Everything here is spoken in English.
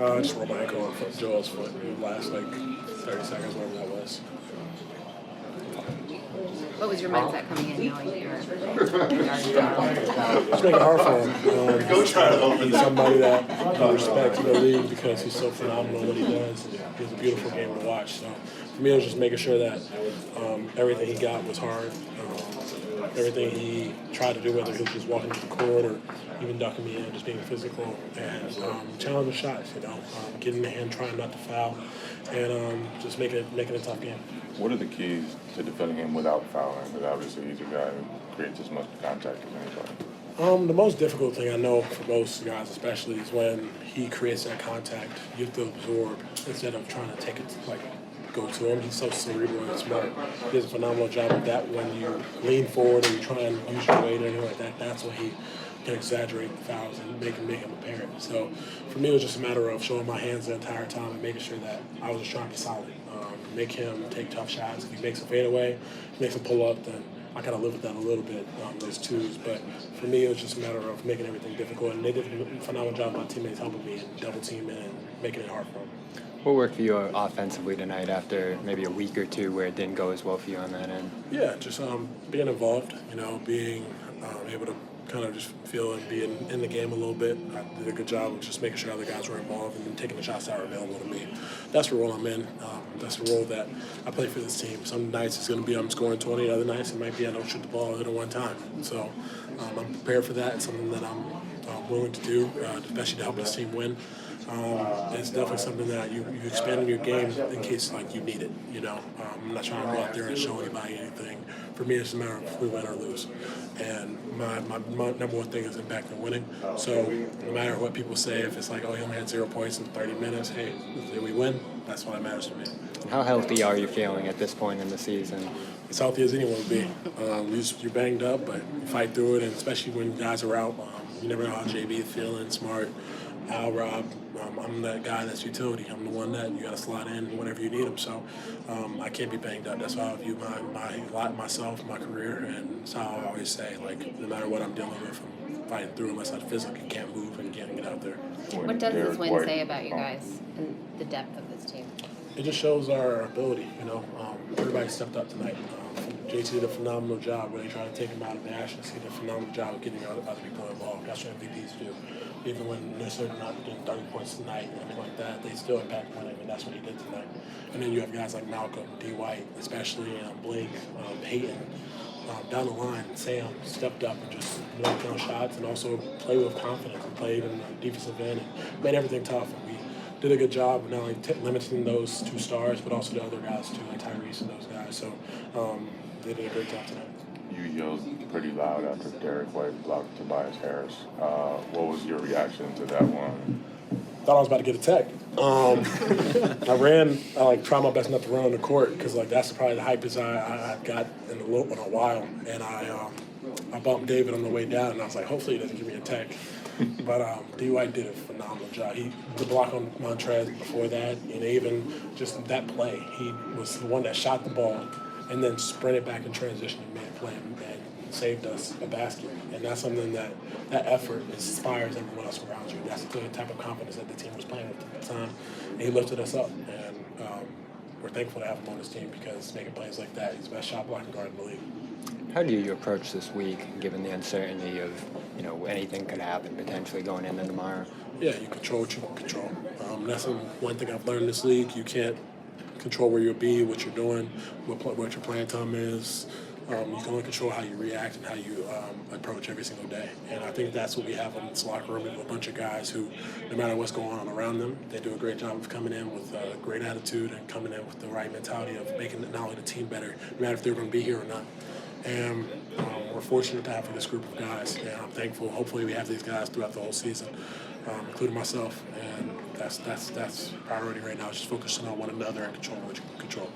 I just rolled my ankle on Joel's foot. It last like 30 seconds, whatever that was. What was your mindset coming in knowing you were Just make it hard for him. He's somebody that I respect in the league because he's so phenomenal at what he does. He has a beautiful game to watch. So for me, it was just making sure that everything he got was hard. Everything he tried to do, whether he was just walking to the court or even ducking me in, just being physical and challenging shots, getting in the hand, trying not to foul, and just making it a tough game. What are the keys to defending him without fouling? Because obviously he's a guy who creates as much contact as anybody. The most difficult thing I know for most guys especially is when he creates that contact, you have to absorb instead of trying to take it go to him. He's so cerebral and smart. He does a phenomenal job of that. When you lean forward and you try and use your weight or anything like that, that's when he can exaggerate the fouls and make him apparent. So for me, it was just a matter of showing my hands the entire time and making sure that I was just trying to be solid. Make him take tough shots. If he makes a fadeaway, makes a pull up, then I kind of live with that a little bit, those twos. But for me, it was just a matter of making everything difficult. And they did a phenomenal job, my teammates helping me and double teaming and making it hard for them. What worked for you offensively tonight after maybe a week or two where it didn't go as well for you on that end? Yeah, just being involved, being able to kind of just feel and be in the game a little bit. I did a good job of just making sure other guys were involved and taking the shots that are available to me. That's the role I'm in. That's the role that I play for this team. Some nights it's going to be I'm scoring 20. Other nights it might be I don't shoot the ball at one time. So I'm prepared for that. It's something that I'm willing to do, especially to help this team win. It's definitely something that you expand in your game in case you need it. I'm not trying to go out there and show anybody anything. For me, it's a matter of if we win or lose. And my number one thing is impact and winning. So no matter what people say, if it's he only had 0 points in 30 minutes, hey, did we win? That's what matters to me. How healthy are you feeling at this point in the season? As healthy as anyone would be. You're banged up, but you fight through it, and especially when guys are out, you never know how JB is feeling, Smart, Al, Rob. I'm that guy that's utility. I'm the one that you got to slide in whenever you need him. So I can't be banged up. That's how I view myself, my career, and that's how I always say, no matter what I'm dealing with, I'm fighting through unless I physically can't move and can't get out there. What does this win say about you guys and the depth of this team? It just shows our ability, everybody stepped up tonight. JT did a phenomenal job when they tried to take him out of the actions. He did a phenomenal job of getting other people involved. That's what MVPs do. Even when they're not getting 30 points tonight and everything like that, they still impact winning, and that's what he did tonight. And then you have guys like Malcolm, D. White, especially Blake, Peyton, down the line, Sam stepped up and just knocked down shots and also played with confidence and played in the defensive end and made everything tough. And we did a good job of not only limiting those two stars, but also the other guys too, like Tyrese and those guys. So they did a great job tonight. You yelled pretty loud after Derek White blocked Tobias Harris. What was your reaction to that one? Thought I was about to get attacked. I tried my best not to run on the court because that's probably the hypest I got in a while. And I bumped David on the way down, and I was like, hopefully he doesn't give me a tech. But D. White did a phenomenal job. The block on Montrez before that, and even just that play, he was the one that shot the ball and then sprinted back in transition and made a play and saved us a basket. And that's something that effort inspires everyone else around you. That's the type of confidence that the team was playing with at the time. And he lifted us up, and we're thankful to have him on this team because making plays like that, he's the best shot blocking guard in the league. How do you approach this week, given the uncertainty of, anything could happen potentially going into tomorrow? Yeah, you control what you want to control. That's one thing I've learned in this league. You can't control where you'll be, what you're doing, what your playing time is. You can only control how you react and how you approach every single day. And I think that's what we have in this locker room. We have a bunch of guys who, no matter what's going on around them, they do a great job of coming in with a great attitude and coming in with the right mentality of making not only the team better, no matter if they're going to be here or not. And we're fortunate to have this group of guys, and I'm thankful. Hopefully we have these guys throughout the whole season, including myself. And that's priority right now, just focusing on one another and controlling what you can control.